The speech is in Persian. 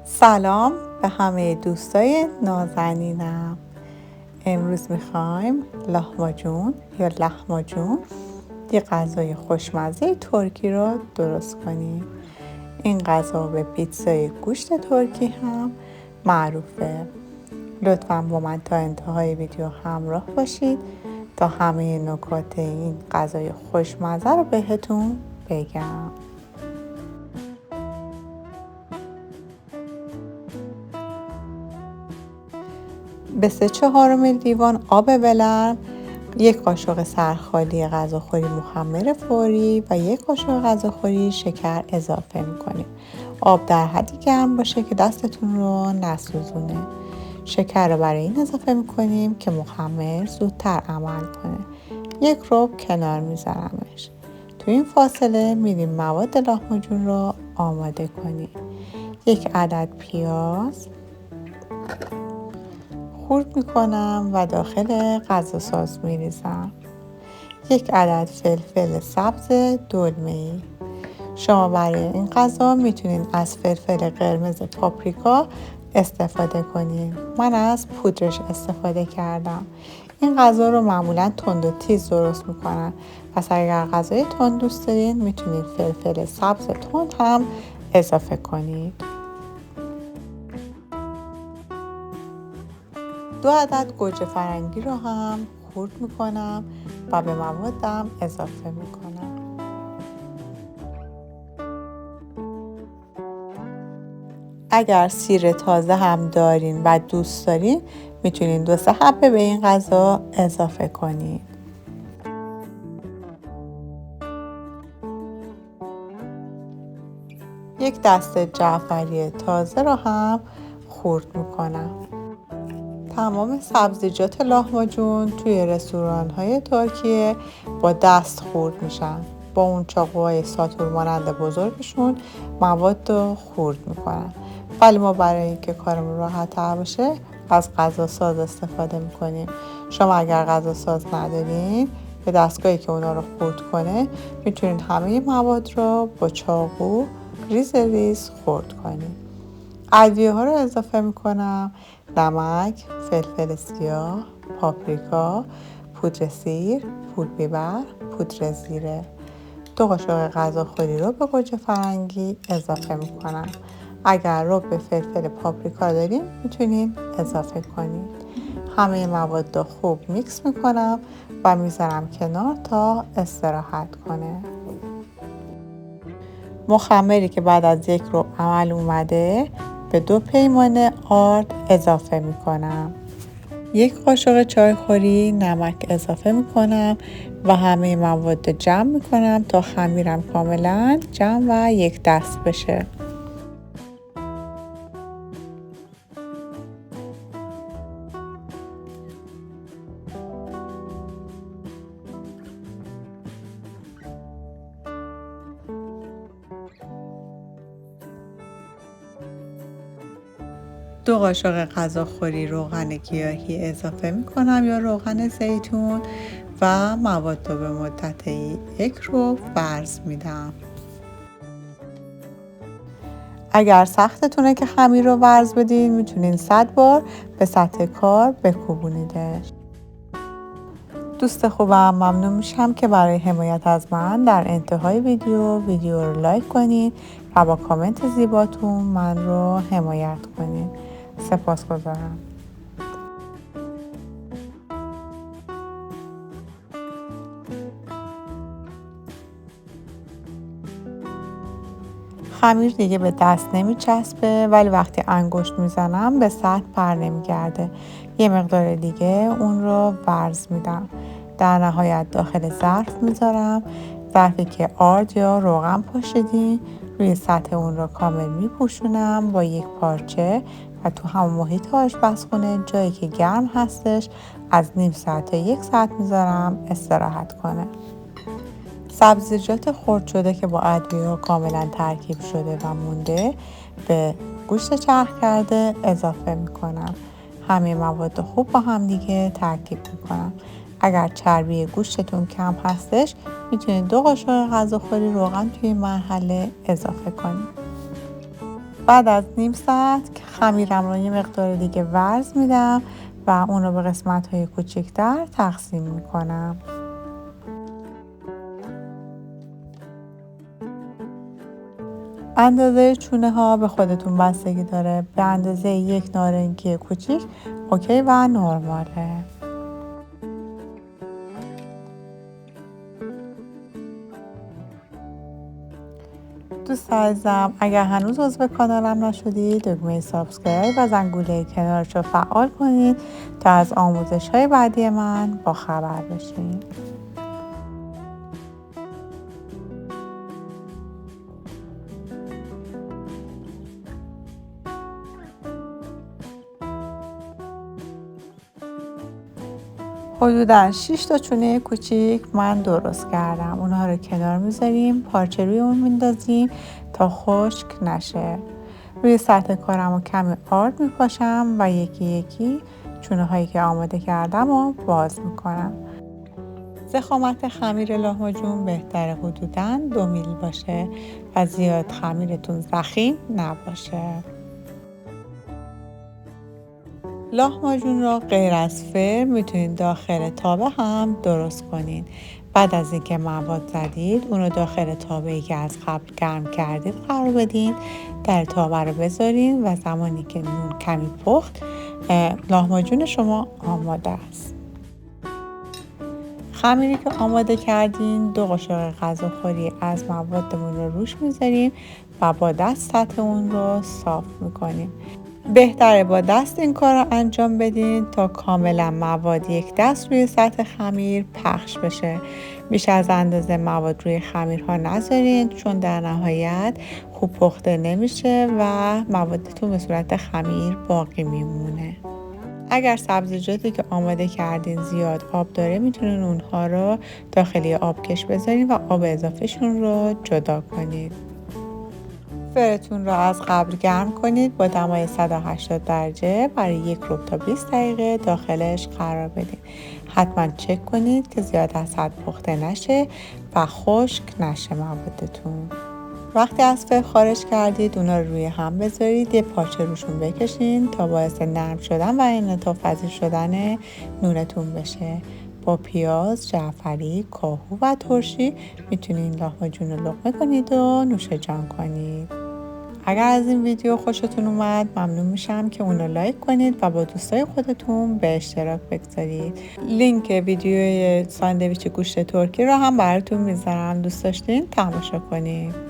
سلام به همه دوستای نازنینم. امروز میخوایم لاهماجون یا لحماجون، یه غذای خوشمزه ترکی رو درست کنیم. این غذا به پیتزای گوشت ترکی هم معروفه. لطفاً با من تا انتهای ویدیو همراه باشید تا همه نکات این غذای خوشمزه رو بهتون بگم. به 3/4 لیوان آب ولرم، 1 قاشق سرخالی غذاخوری مخمر فوری و 1 قاشق غذاخوری شکر اضافه میکنیم. آب در حدی گرم باشه که دستتون رو نسوزونه. شکر رو برای این اضافه میکنیم که مخمر زودتر عمل کنه. 1 ربع کنار میذارمش. تو این فاصله میریم مواد لاهماجون رو آماده کنیم. 1 عدد پیاز خورد میکنم و داخل غذا ساز میریزم. 1 عدد فلفل سبز دلمه‌ای. شما برای این غذا میتونید از فلفل قرمز پاپریکا استفاده کنید. من از پودرش استفاده کردم. این غذا رو معمولا تند و تیز درست میکنن، پس اگر غذای تند دوست دارین میتونید فلفل سبز تند هم اضافه کنید. 2 عدد گوجه فرنگی رو هم خورد میکنم و به موادم اضافه میکنم. اگر سیر تازه هم دارین و دوست دارین میتونین 2-3 حبه به این غذا اضافه کنین. یک دسته جعفری تازه رو هم خورد میکنم. تمام سبزیجات لاهماجون توی رستوران‌های ترکیه با دست خورد میشن. با اون چاقوهای ساتور مانند بزرگشون مواد رو خورد میکنن. ولی ما برای اینکه کارمون راحت تر باشه از غذا ساز استفاده میکنیم. شما اگر غذا ساز ندارین به دستگاهی که اونا رو خورد کنه میتونید همه مواد رو با چاقو ریز ریز خورد کنید. ادویه ها رو اضافه میکنم: نمک، فلفل سیاه، پاپریکا، پودر سیر، پودر بیبر، پودر زیره. 2 قاشق غذاخوری رو به گوجه فرنگی اضافه میکنم. اگر رب فلفل پاپریکا دارین میتونین اضافه کنید. همه مواد رو خوب میکس میکنم و میذارم کنار تا استراحت کنه. مخمری که بعد از 1 ربع عمل اومده به 2 پیمانه آرد اضافه میکنم. 1 قاشق چایخوری نمک اضافه میکنم و همه مواد جمع میکنم تا خمیرم کاملا جمع و یک دست بشه. دو قاشق غذاخوری روغن گیاهی اضافه میکنم یا روغن زیتون و مواد رو به مدت 1 ربع فرز میدم. اگر سختتونه که خمیر رو ورز بدین میتونین 100 بار به سطح کار بکوبونیدش. دوست خوبم، ممنون میشم که برای حمایت از من در انتهای ویدیو رو لایک کنین و با کامنت زیباتون من رو حمایت کنین. سپاسگزارم. خمیر دیگه به دست نمیچسبه، ولی وقتی انگشت میزنم به سطح پر نمیگرده. یه مقدار دیگه اون رو ورز میدم. در نهایت داخل ظرف میذارم. ظرفی که آرد یا روغن پاشیدین روی سطح اون رو کامل میپوشونم با یک پارچه و تو همون محیط آشپزخونه جایی که گرم هستش از نیم ساعت تا 1 ساعت میذارم استراحت کنه. سبزیجات خرد شده که با ادویه کاملا ترکیب شده و مونده به گوشت چرخ کرده اضافه میکنم. همه مواد خوب با هم دیگه ترکیب میکنم. اگر چربی گوشتتون کم هستش میتونید 2 قاشق غذاخوری روغن توی این مرحله اضافه کنید. بعد از نیم ساعت خمیرم رو یه مقدار دیگه ورز میدم و اون رو به قسمت‌های کوچکتر تقسیم میکنم. اندازه چونه ها به خودتون بستگی داره. به اندازه یک نارنگی کوچیک اوکی و نرماله. دوست عزیزم، اگر هنوز عضو کانالم نشدید دکمه سابسکرایب و زنگوله کنارش رو فعال کنید تا از آموزش های بعدی من با خبر بشین. حدوداً 6 تا چونه کوچیک من درست کردم. اونها رو کنار میذاریم، پارچه روی اون میندازیم تا خشک نشه. روی سطح کارم رو کمی آرد میپاشم و یکی یکی چونه هایی که آماده کردم رو باز میکنم. ضخامت خمیر لاهمجون بهتره حدوداً 2 میل باشه و زیاد خمیرتون ضخیم نباشه. لاهمجون را غیر از فرم میتونید داخل تابه هم درست کنین. بعد از اینکه مواد زدید اون رو داخل تابه‌ای که از قبل گرم کردید قرار بدین. در تابه رو بذارین و زمانی که نون کمی پخت لاهمجون شما آماده است. خمیری که آماده کردین 2 قاشق غذاخوری از موادمون رو روش میذاریم و با دست سطح اون رو صاف میکنیم. بهتره با دست این کار رو انجام بدین تا کاملا مواد یک دست روی سطح خمیر پخش بشه. بیش از اندازه مواد روی خمیرها نذارین چون در نهایت خوب پخته نمیشه و موادتون به صورت خمیر باقی میمونه. اگر سبزیجاتی که آماده کردین زیاد آب داره میتونین اونها رو داخلی آبکش بذارین و آب اضافهشون رو جدا کنید. فرتون را از قبل گرم کنید با دمای 180 درجه برای 1 ربع تا 20 دقیقه داخلش قرار بدید. حتما چک کنید که زیاد از حد پخته نشه و خشک نشه موادتون. وقتی از فر خارج کردید اونا رو روی هم بذارید، یه پارچه روشون بکشین تا باعث نرم شدن و انعطاف پذیر شدن نونتون بشه. با پیاز، جعفری، کاهو و ترشی میتونین لاهمجون رو لقمه کنید و نوش جان کنید. اگر از این ویدیو خوشتون اومد ممنون میشم که اون رو لایک کنید و با دوستای خودتون به اشتراک بگذارید. لینک ویدیوی ساندویچ گوشت ترکی رو هم براتون میذارم، دوست داشتین تماشا کنید.